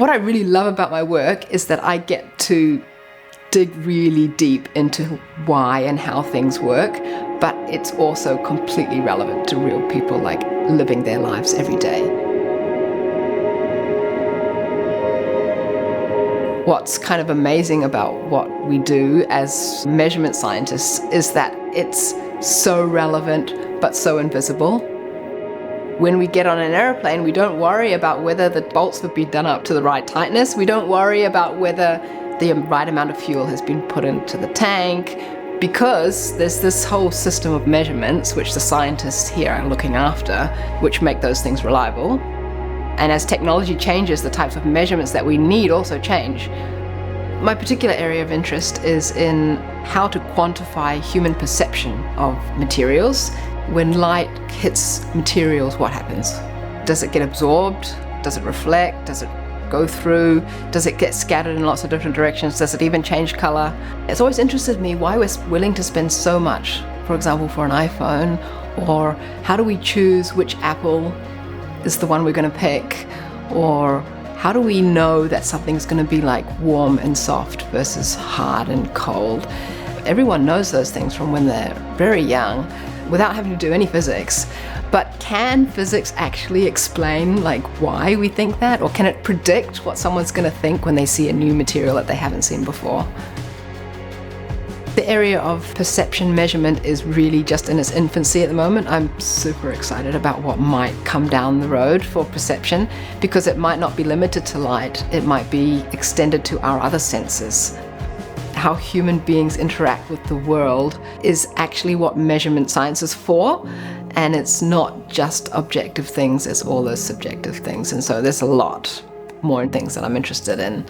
What I really love about my work is that I get to dig really deep into why and how things work, but it's also completely relevant to real people, like living their lives every day. What's kind of amazing about what we do as measurement scientists is that it's so relevant but so invisible. When we get on an airplane, we don't worry about whether the bolts have been done up to the right tightness. We don't worry about whether the right amount of fuel has been put into the tank, because there's this whole system of measurements which the scientists here are looking after, which make those things reliable. And as technology changes, the types of measurements that we need also change. My particular area of interest is in how to quantify human perception of materials. When light hits materials, what happens? Does it get absorbed? Does it reflect? Does it go through? Does it get scattered in lots of different directions? Does it even change color? It's always interested me why we're willing to spend so much, for example, for an iPhone, or how do we choose which apple is the one we're going to pick, or how do we know that something's going to be like warm and soft versus hard and cold? Everyone knows those things from when they're very young without having to do any physics. But can physics actually explain like why we think that? Or can it predict what someone's going to think when they see a new material that they haven't seen before? The area of perception measurement is really just in its infancy at the moment. I'm super excited about what might come down the road for perception, because it might not be limited to light. It might be extended to our other senses. How human beings interact with the world is actually what measurement science is for. And it's not just objective things, it's all those subjective things. And so there's a lot more things that I'm interested in.